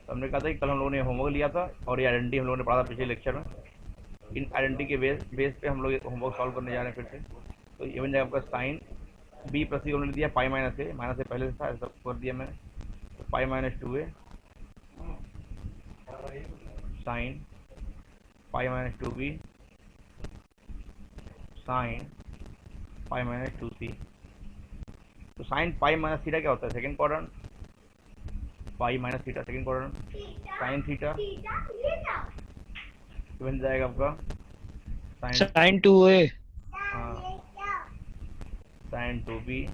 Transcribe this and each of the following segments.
तो हमने कहा था कि कल हम लोगों ने होमवर्क लिया था और ये आइडेंटिटी हम लोगों ने पढ़ा था पिछले लेक्चर में। इन आइडेंटिटी के बेस पे हम लोग होमवर्क सॉल्व करने जा रहे हैं फिर से। तो ये बन जाएगा आपका साइन बी प्लस सी हमने दिया पाई माइनस से पहले से था, ऐसा कर दिया मैंने। तो pi minus 2a sine pi minus 2b sine pi minus 2c। तो साइन पाई माइनस थीटा क्या होता है? Second quadrant. Pi minus theta second quadrant. Sine theta बन जाएगा आपका sine sine 2a sine 2b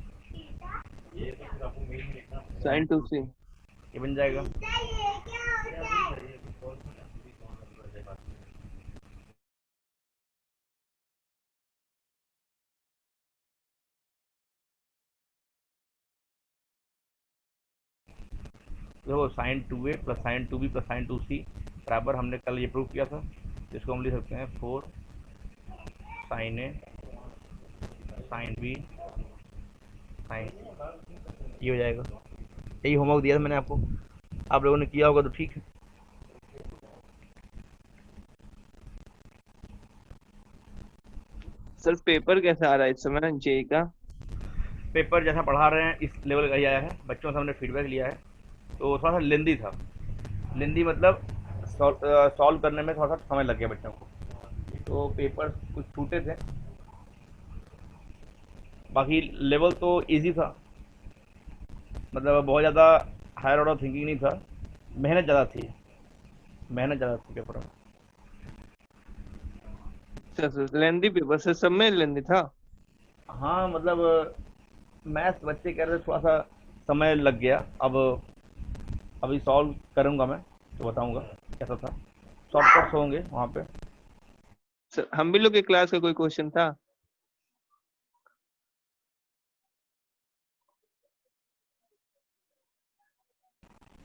sine sine 2c। ये बन जाएगा। देखो sine 2a plus sine 2b plus sine 2c बराबर, हमने कल ये प्रूव किया था, जिसको हम लिख सकते हैं 4 sign A sine B sign, ये हो जाएगा। यही होमवर्क दिया था मैंने आपको, आप लोगों ने किया होगा तो ठीक है। सर पेपर कैसा आ रहा है इस समय जे का? पेपर जैसा पढ़ा रहे हैं इस लेवल का ही आया है, बच्चों से हमने फीडबैक लिया है, तो थोड़ा सा लेंदी था। लेंदी मतलब सॉल्व करने में थोड़ा सा समय लग गया बच्चों को, तो पेपर कुछ छूटे थे। बाकी लेवल तो इजी था, मतलब बहुत ज़्यादा हायर ऑर्डर थिंकिंग नहीं था, मेहनत ज़्यादा थी, मेहनत ज़्यादा थी पेपर में। सर लेंदी पेपर से सब में लेंदी था। हाँ मतलब मैथ्स बच्चे कह रहे थे थोड़ा सा समय लग गया। अब अभी सॉल्व करूँगा मैं तो बताऊँगा कैसा था। शॉर्टकट्स होंगे वहाँ पे। सर हम भी लोग के क्लास का कोई क्वेश्चन था?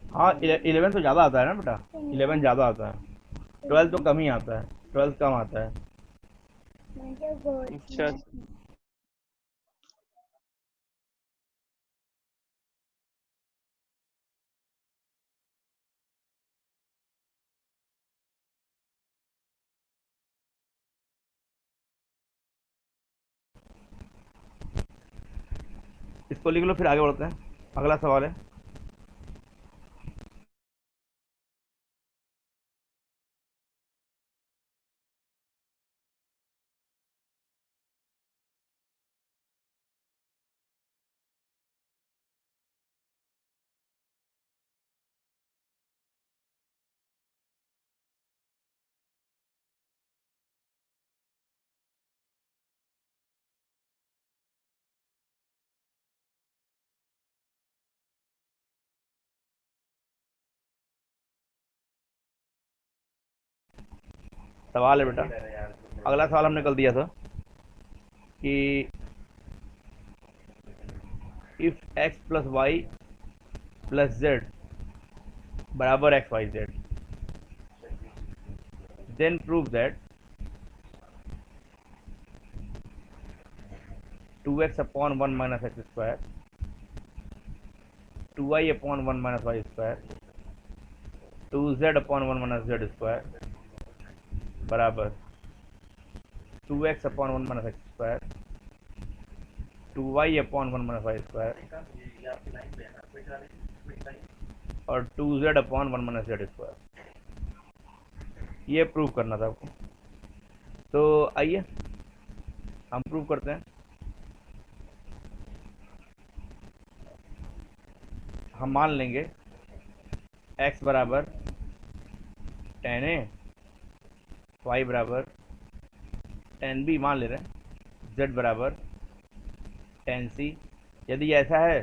हाँ 11 तो ज़्यादा आता है ना बेटा, 11 ज़्यादा आता है, 12 तो कम ही आता है, 12 कम आता है। अच्छा। इसको लिख लो, फिर आगे बढ़ते हैं। अगला सवाल है, सवाल है बेटा, अगला सवाल हमने कल दिया था कि if X plus Y plus Z बराबर X Y Z, then prove that 2x upon 1 minus X square 2y upon 1 minus Y square 2z upon 1 minus Z square बराबर 2x upon 1 minus X square 2y upon 1 minus Y square और 2z upon 1 minus Z square. ये prove करना था आपको, तो आइए हम prove करते हैं। हम मान लेंगे x बराबर tan a, y बराबर tan b मान ले रहे हैं, z बराबर tan c। यदि ऐसा है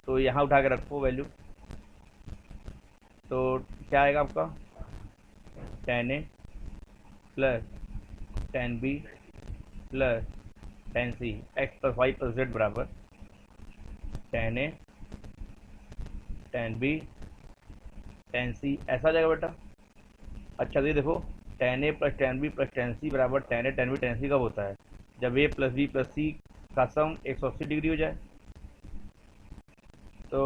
तो यहाँ उठा के रखो वैल्यू, तो क्या आएगा आपका tan a plus tan b plus tan c, x plus Y plus Z बराबर tan a tan b tan c, ऐसा आ जाएगा बेटा। अच्छा तो ये देखो tan a plus tan b plus tan c बराबर tan a tan b tan c कब होता है? जब a plus b plus c का सम 180 डिग्री हो जाए। तो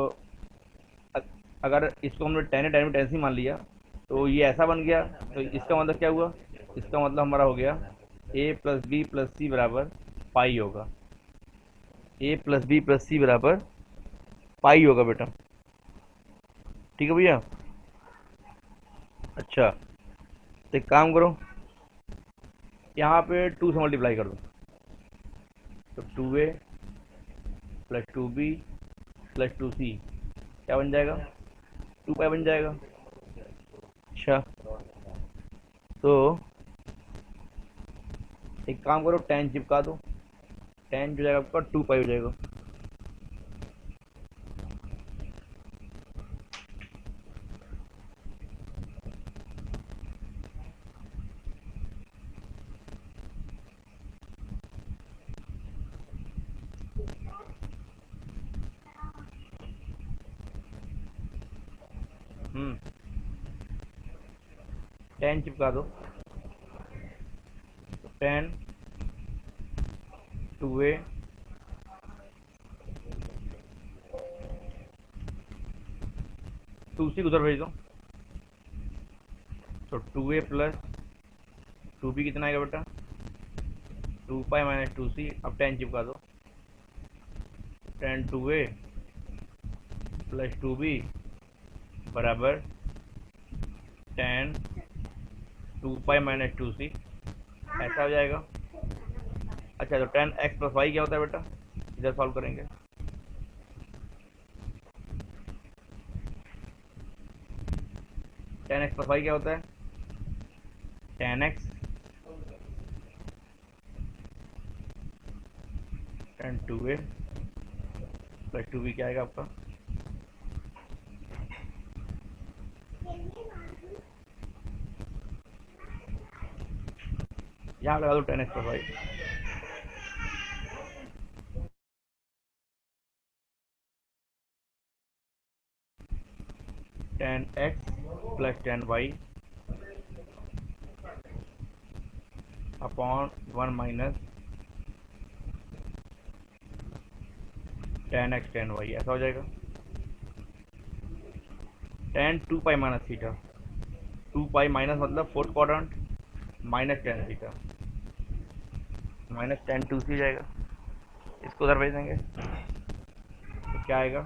अगर इसको हमने टेन ए टेन में टेन सी मान लिया तो ये ऐसा बन गया, तो इसका मतलब क्या हुआ, इसका मतलब हमारा हो गया ए प्लस बी प्लस सी बराबर पाई होगा, ए प्लस बी प्लस सी बराबर पाई होगा बेटा। ठीक है भैया। अच्छा, तो एक काम करो, यहाँ पे टू से मल्टीप्लाई कर दो, तो two A plus two B plus two C क्या बन जाएगा, टू पाई बन जाएगा। अच्छा, तो एक काम करो, टेन चिपका दो, टेन जो जाएगा आपका टू पाई हो जाएगा। टेन चिपका दो, tan two A two C उधर भेज दो, तो two A plus two B कितना आएगा बेटा, two pi minus two C. अब टेन चिपका दो, tan two A plus two B बराबर tan two pi minus two C, ऐसा हो जाएगा। अच्छा, तो टेन एक्स प्लस वाई क्या होता है बेटा, इधर सॉल्व करेंगे, टेन एक्स प्लस वाई क्या होता है, tan X tan two A plus two B क्या आएगा आपका, यहाँ लगा दो tan X plus Y, tan X plus tan Y upon one minus tan X tan Y, ऐसा हो जाएगा। Tan two pi minus theta, two pi minus मतलब fourth quadrant minus tan theta, minus tan two C जाएगा, इसको उधर भेज देंगे, तो क्या आएगा,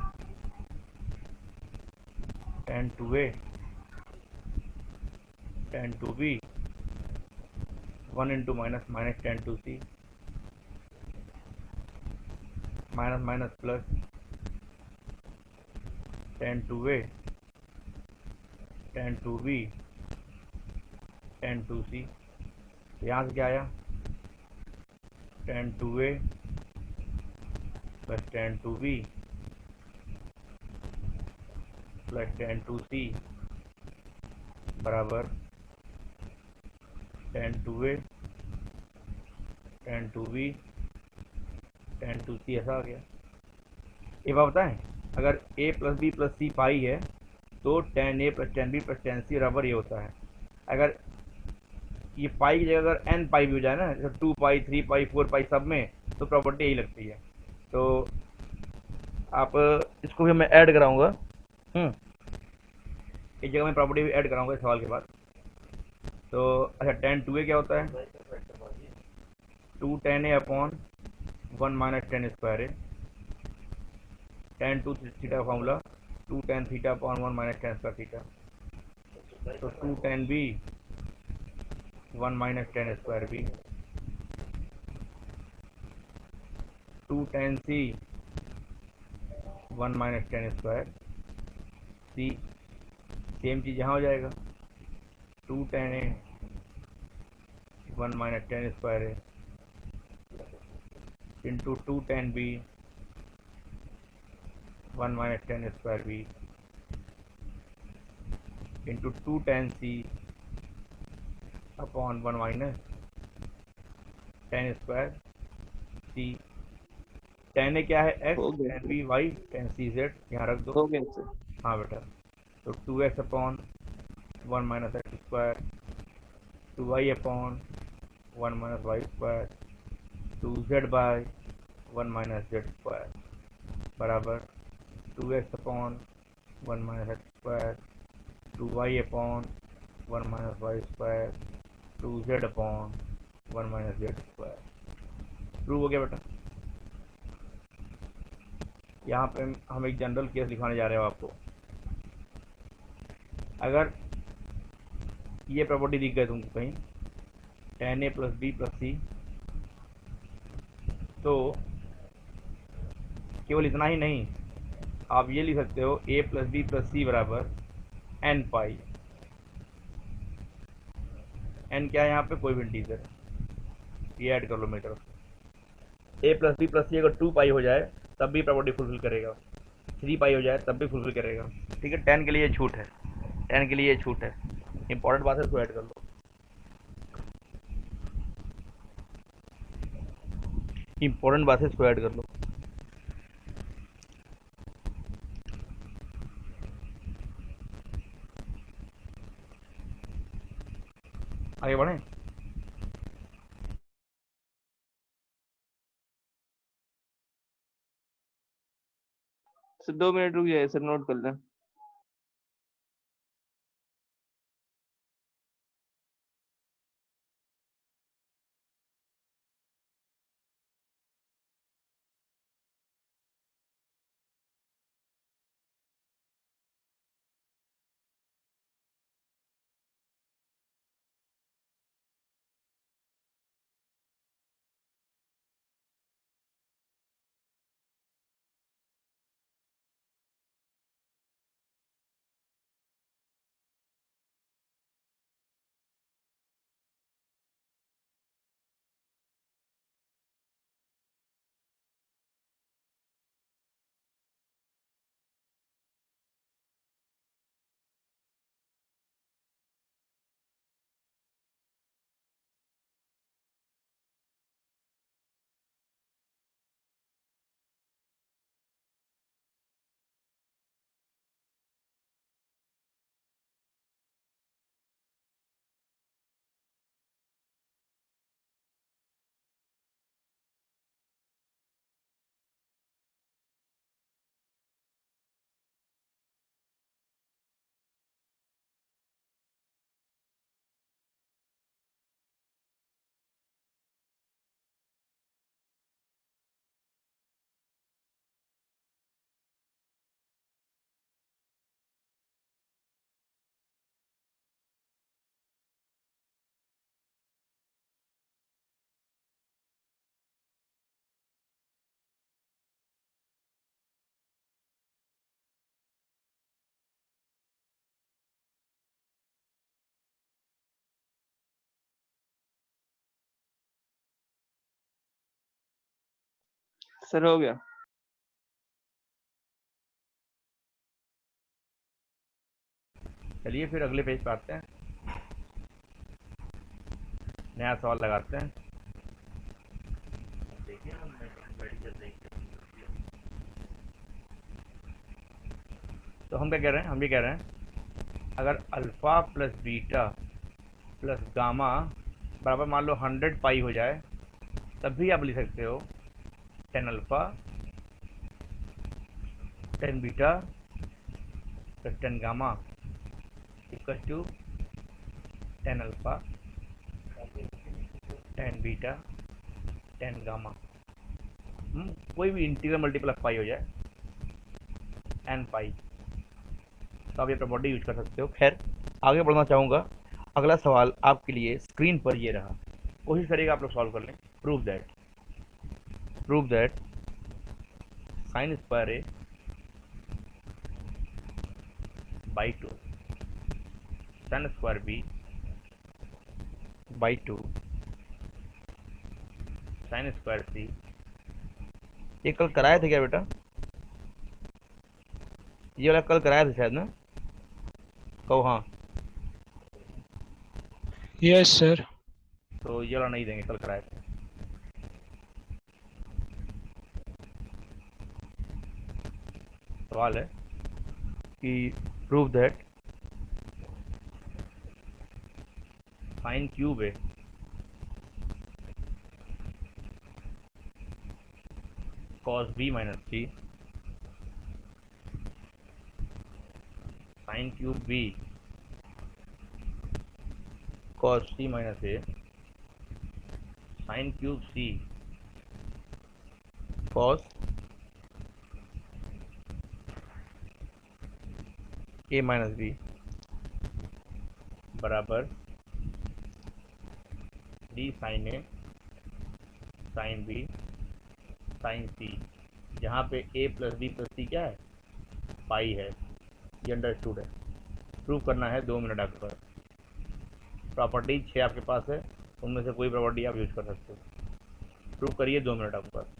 tan two A tan two B one into minus minus tan two C minus minus plus tan two A tan two B tan two C, यहाँ से क्या आया, tan two A plus tan two B plus tan two C बराबर tan two A tan two B tan two C, ऐसा आ गया। ये बात बताएं, अगर A plus B plus C pi है तो tan A plus tan B plus tan C बराबर ये होता है। अगर ये पाई की जगह अगर एन पाई भी हो जाए ना, जैसे two pi three pi four pi सब में, तो प्रॉपर्टी यही लगती है। तो आप इसको भी मैं ऐड कराऊंगा, एक जगह मैं प्रॉपर्टी भी ऐड कराऊंगा इस सवाल के बाद। तो अच्छा, टेन टू ए क्या होता है, two tan A upon one minus tan square A, tan two theta का formula two tan theta upon one minus tan square theta, तो two tan B one minus tan square B, two tan C one minus tan square C, same चीज़ यहाँ हो जाएगा, two tan A one minus tan square A into two tan B one minus tan square B into two tan C upon one minus tan square C. Tan A क्या है X, हो गया tan B Y, tan C Z, यहाँ रख दो। हो गया sir. हाँ बेटा, तो two X upon one minus X square, two Y upon one minus Y square, two Z by one minus Z square बराबर two X upon one minus X square two Y upon 1 minus Y square two Z upon 1 minus Z square. Prove हो गया बेटा। यहाँ पे हम एक general case दिखाने जा रहे हो आपको। अगर ये प्रॉपर्टी दिख गई तुमको कहीं tan a plus B plus C, तो केवल इतना ही नहीं, आप ये लिख सकते हो a प्लस बी प्लस सी बराबर n पाई। n क्या है यहाँ पे? कोई भी इंटीजर, ये ऐड कर लो मेरी तरफ। a प्लस बी प्लस सी अगर 2 पाई हो जाए तब भी प्रॉपर्टी फुलफिल करेगा, 3 पाई हो जाए तब भी फुलफिल करेगा। ठीक है, 10 के लिए छूट है, 10 के लिए छूट है। इंपॉर्टेंट बात है, उसको ऐड कर लो। इंपॉर्टेंट बात है, इसको ऐड कर लो। आगे बढ़ें। सर 2 मिनट रुक जाइए सर, नोट कर लें। सर हो गया। चलिए फिर अगले पेज पे आते हैं, नया सवाल लगाते हैं। तो हम क्या कह रहे हैं? हम ये कह रहे हैं अगर alpha plus beta plus gamma बराबर मान लो 100 पाई हो जाए, तब भी आप लिख सकते हो tan alpha tan beta plus tan gamma equal to tan alpha tan beta tan gamma. कोई भी इंटीग्रल मल्टीपल ऑफ पाई हो जाए, एन पाई, तो आप ये प्रॉपर्टी यूज कर सकते हो। खैर, आगे बढ़ना चाहूँगा। अगला सवाल आपके लिए स्क्रीन पर ये रहा, कोशिश करिएगा आप लोग सॉल्व कर लें। Prove that sine square A by two sine square B by two sine square C. ये कल कराए थे क्या बेटा? ये वाला कल कराया था शायद ना? कहो हाँ। Yes sir. तो ये वाला नहीं देंगे, कल कराए थे। सवाल है कि प्रूव दैट साइन क्यूब है cos b minus C sine cube B cos C minus A, sine cube C cos A minus B बराबर D sign A sine B sine सी, जहाँ पे ए प्लस बी प्लस सी क्या है, पाई है, ये understood है। Prove करना है 2 मिनट आपके पास। प्रॉपर्टीज 6 आपके पास है, उनमें से कोई प्रॉपर्टी आप यूज कर सकते हो। प्रूव करिए, 2 मिनट आपके पास।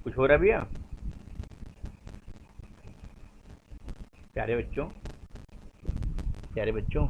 कुछ हो रहा है भैया? प्यारे बच्चों, प्यारे बच्चों,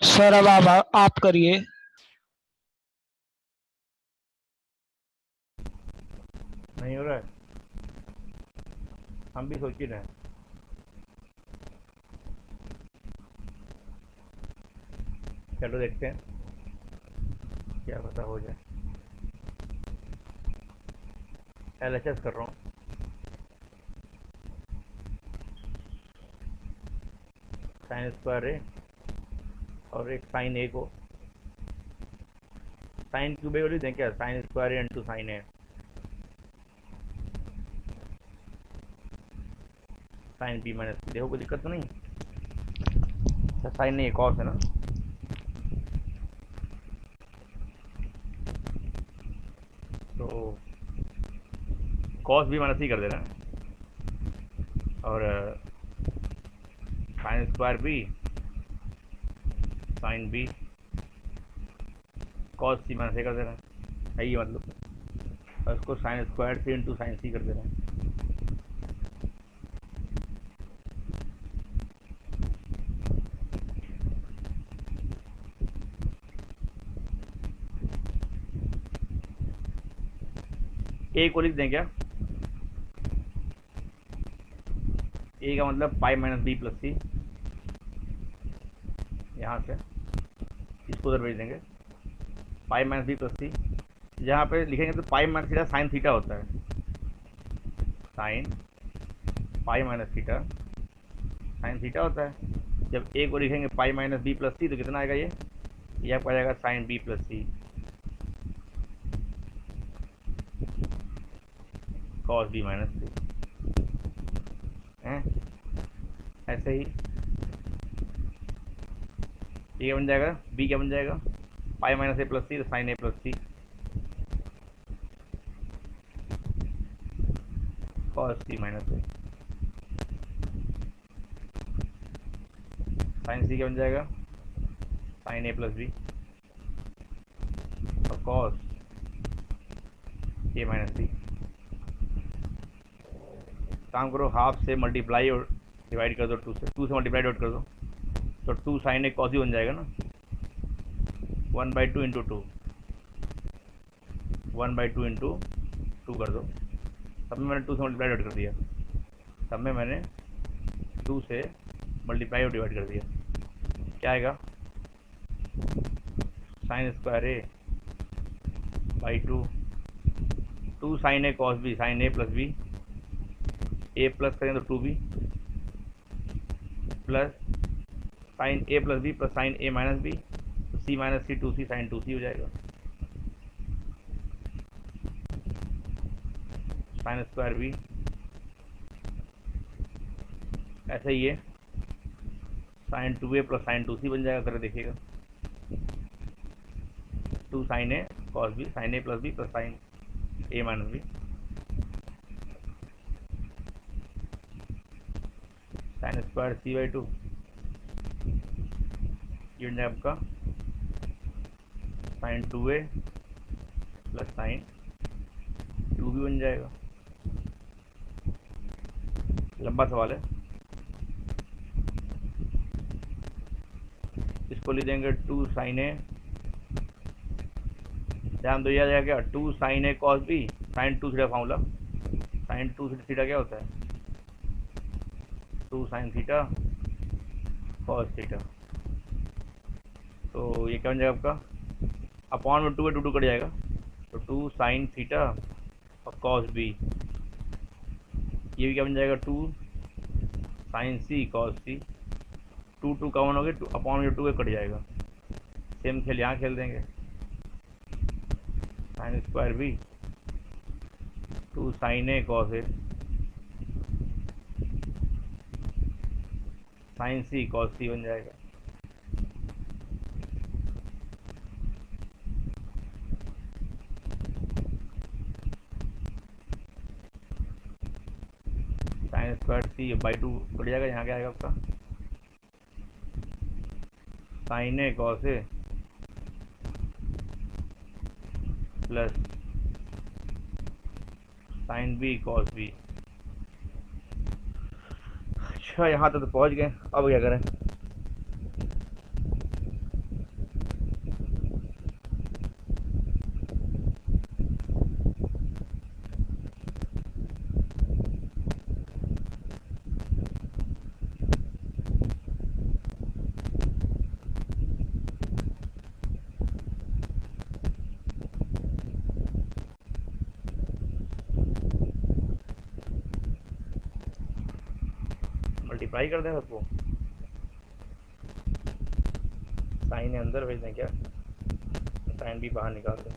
सर अब आप करिए। नहीं हो रहा है? हम भी सोच ही रहे हैं। चलो देखते हैं, क्या पता हो जाए। LHS कर रहा हूँ। साइन स्क्वायर ए और एक साइन ए को साइन क्यूब ए दें क्या? Sign square A into sine A, sine B minus B. देखो कोई दिक्कत तो नहीं? साइन नहीं, कॉस है ना। तो कॉस बी माइनस ही कर देना है, और sine square B sine B cos C minus A कर देना है ये मतलब, और उसको sine square C into sine C कर देना है। ए को लिख दें क्या? ए का मतलब पाई माइनस बी प्लस सी, यहाँ से इसको उधर भेज देंगे। पाई माइनस बी प्लस सी, जहाँ पे लिखेंगे तो pi minus theta sine theta होता है। Sign pi minus theta sine theta होता है। जब ए को लिखेंगे पाई माइनस बी प्लस सी तो कितना आएगा? ये आपको आ जाएगा साइन बी प्लस सी कॉस बी माइनस सी। ऐसे ही ये क्या बन जाएगा? बी क्या बन जाएगा? पाई माइनस ए प्लस सी तो sign a plus C cos C minus A. Sine सी क्या बन जाएगा? साइन ए प्लस बी और कॉस ए माइनस सी। काम करो, हाफ से मल्टीप्लाई और डिवाइड कर दो, टू से मल्टीप्लाई डिवाइड कर दो, तो टू साइन ए कॉस ही बन जाएगा ना। 1/2 इंटू टू, 1/2 इंटू टू कर दो। सब में मैंने टू से मल्टीप्लाई डिवाइड कर दिया, सब में मैंने टू से मल्टीप्लाई और डिवाइड कर दिया। क्या आएगा? Sine square A by two sine A cos B, sine a plus b, a plus करें तो two B plus sine a plus B plus sine a minus b, c minus c 2c sine 2c हो जाएगा, sine square B. ऐसे ही है sign 2a plus sine 2c बन जाएगा, करके देखिएगा, 2 sine A cos B, sine a plus B plus sine a minus B, sine square C by 2, ये बन जाएगा आपका sign 2a plus sine 2b बन जाएगा। लंबा सवाल है, इसको लिख देंगे 2 साइन ए, ध्यान दो, याद आएगा क्या, 2 साइन ए cos B sine 2 theta formula, sine 2 theta क्या होता है, 2 साइन थीटा कॉस थीटा। तो ये क्या बन जाएगा आपका, अपॉन में 2 है, 2 कट जाएगा, तो 2 साइन थीटा और कॉस बी, ये भी क्या बन जाएगा, 2 साइन सी कॉस सी, 2 कॉमन हो गए, अपॉन में 2 कट जाएगा, सेम खेल यहाँ खेल देंगे, sine square B 2 sine A cos A sine C cos C बन जाएगा। Sine square C by 2 cut जाएगा, यहाँ क्या आएगा आपका, sine A cos A plus sine B cos B. अच्छा, यहाँ तक तो पहुँच गए, अब क्या करें, मल्टीप्लाई कर दें सबको, साइन अंदर भेज दें क्या, साइन भी बाहर निकाल दें,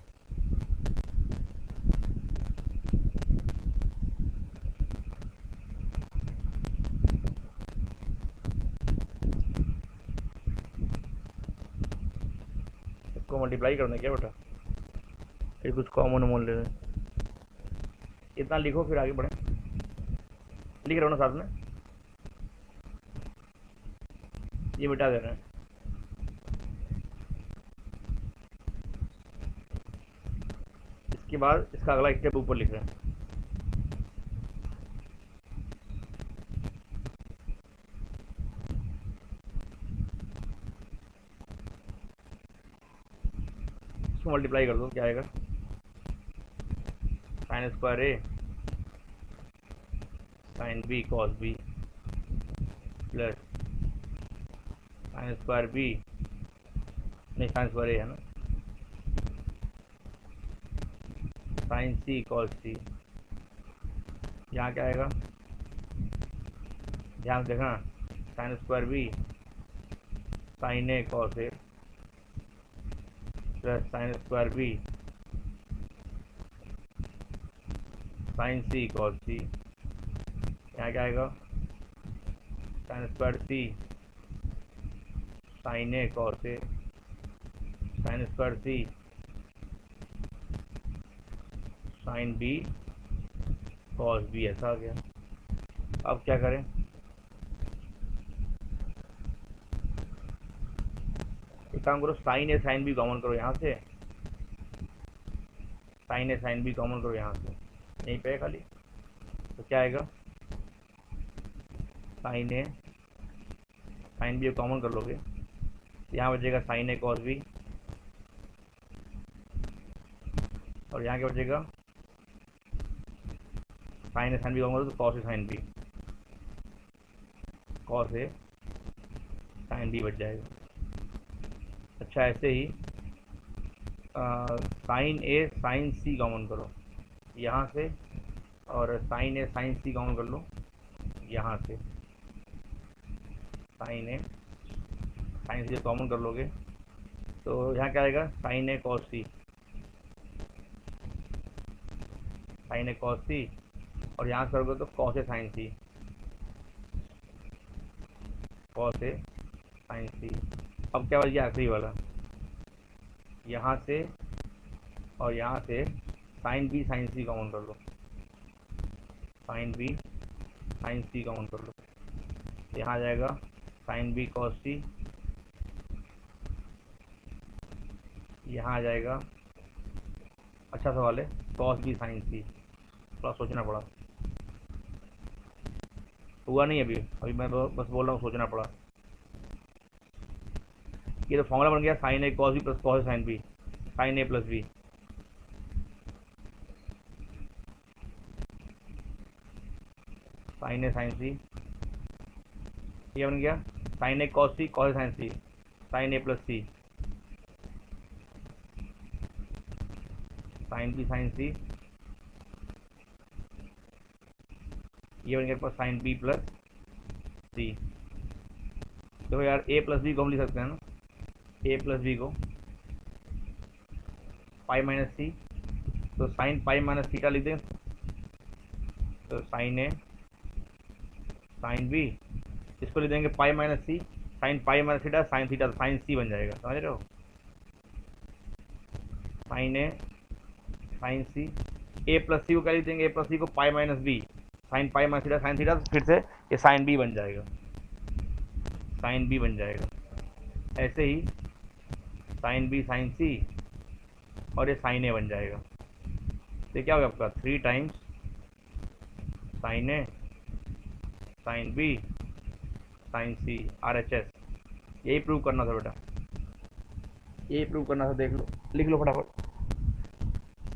सबको मल्टीप्लाई कर दें क्या बेटा, फिर कुछ कॉमन मोल ले लें, इतना लिखो फिर आगे बढ़ें, लिख रहे हो ना साथ में, ये मिटा दे रहे हैं, इसके बाद इसका अगला स्टेप ऊपर लिख रहे हैं, इसको मल्टीप्लाई कर दो, क्या आएगा, sine square A sine B cos B plus sine square B, नहीं साइन स्क्वायर ए है ना, साइन सी कॉस सी, यहाँ क्या आएगा, ध्यान से देखना, sine square B sine A cos A plus sine square B sine C cos C, यहाँ क्या आएगा, sine square C sine A cos A sine square C sine B cos B, ऐसा आ गया। अब क्या करें, एक काम करो, sine A sine B common करो यहाँ से, sine A sine B common करो यहाँ से, यहीं पे है खाली, तो क्या आएगा, sign A sine B common कर लोगे, यहाँ बचेगा साइन ए कॉस बी, और यहाँ क्या बचेगा, sign A sine B common करो तो cos A sine B, cos A sine B बच जाएगा। अच्छा, ऐसे ही sign A sine C common करो यहाँ से, और sign A sine C common कर लो यहाँ से, sine A sine C common कर लोगे तो यहाँ क्या आएगा साइन ए कॉस सी, साइन ए कॉस सी, और यहाँ करोगे तो cos A sine C, cos A sine सी। अब क्या बच गया आखिरी वाला, यहाँ से और यहाँ से साइन बी साइन सी कॉमन कर लो, साइन बी साइन सी कॉमन कर लो, यहाँ आ जाएगा साइन बी कॉस सी, यहाँ आ जाएगा, अच्छा सवाल है, कॉस बी साइन सी। थोड़ा सोचना पड़ा, हुआ नहीं अभी अभी मैं बस बोल रहा हूँ, सोचना पड़ा। ये तो फॉर्मूला बन गया sign A cos B plus cos A sine B, sine a plus B. Sine A sine सी, ये बन गया sign A cos C cos A sine C, sine a plus C, sine B sine सी, ये बन गया sine B plus सी। देखो यार ए plus B को हम लिख सकते हैं ना, ए प्लस बी को पाई माइनस सी, तो साइन पाई माइनस थीटा लिख दें, तो साइन ए साइन बी, इसको लिख देंगे pi minus C, sine pi minus theta sine theta, तो साइन सी बन जाएगा, समझ रहे हो। Sine A sine C, A plus C को क्या लिख देंगे, ए प्लस सी को pi minus B, sine pi minus theta sine theta, फिर से ये साइन बी बन जाएगा, साइन बी बन जाएगा। ऐसे ही साइन बी साइन सी और ये साइन ए बन जाएगा। तो क्या होगा आपका 3 times sign A sine B sine C RHS। यही प्रूव करना था बेटा, यही प्रूव करना था, देख लो लिख लो फटाफट।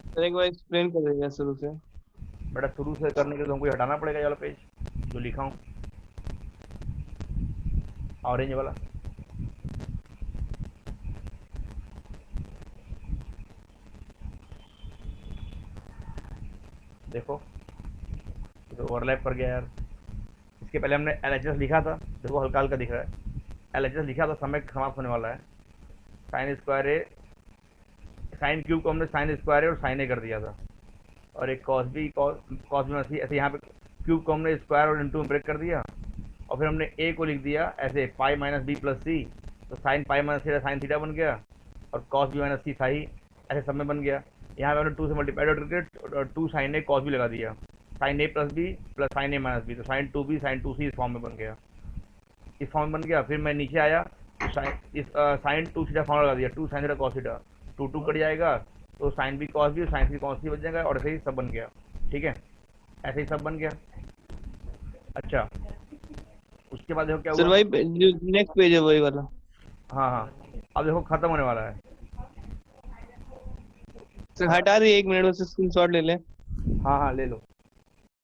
सर एक बार एक्सप्लेन कर दीजिए शुरू से। बेटा शुरू से करने के लिए तो हमको हटाना पड़ेगा ये वाला पेज जो लिखा हूँ, ऑरेंज वाला। देखो तो ओवरलैप कर गया यार। इसके पहले हमने LHS लिखा था, देखो हल्का हल्का दिख रहा है, LHS लिखा था, समय समाप्त होने वाला है। Sign square A sine cube को हमने साइन स्क्वायर ए और साइन ए कर दिया था, और एक कॉस बी ऐसे यहाँ पे क्यूब को हमने स्क्वायर और इंटू में ब्रेक कर दिया, और फिर हमने ए को लिख दिया ऐसे पाई माइनस बी प्लस सी, तो sine pi minus theta sine theta बन गया, और कॉस बी माइनस सी साई ऐसे सब में बन गया। यहाँ पे हमने 2 से मल्टीप्लाई करके 2 साइन ए कॉस बी लगा दिया, sign a plus B plus sine a minus B, तो साइन 2b साइन 2c इस फॉर्म में बन गया, इस फॉर्म में बन गया। फिर मैं नीचे आया तो साइन 2 थीटा फॉर्म लगा दिया, 2 sine theta cos theta, 2 cut जाएगा तो sine B cos B sine C cos C बन जाएगा, और ऐसे ही सब बन गया। ठीक है, ऐसे ही सब बन गया। अच्छा उसके बाद देखो क्या सर हुआ। भाई नेक्स्ट पेज है वही वाला। हाँ हाँ अब देखो खत्म होने वाला है। सर हटा दिए, 1 मिनट बस स्क्रीनशॉट ले लें। हाँ हाँ ले लो।